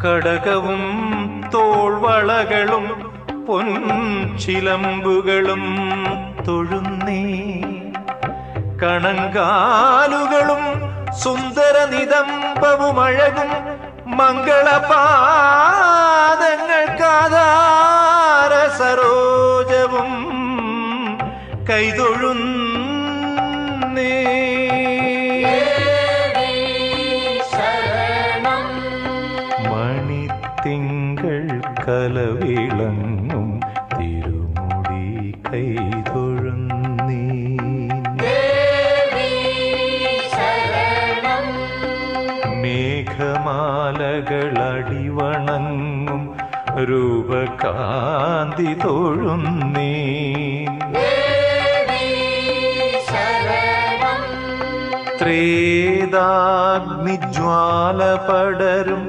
കടകവും തോൾവളകളും പൊൻചിലമ്പുകളും തൊഴുന്നേ. കണങ്കാലുകളും സുന്ദര നിതംബവുമഴകും മംഗളപാദങ്ങൾക്കാധാര സരോജവും കൈതൊഴുന്നേ. മണിത്തിങ്കൾ കലവിളങ്ങും തിരുമുടി കൈതൊഴുന്നേ. മേഘമാലകളടിവണങ്ങും രൂപകാന്തി തൊഴുന്നേ. ത്രേതാഗ്നിജ്വാല പടരും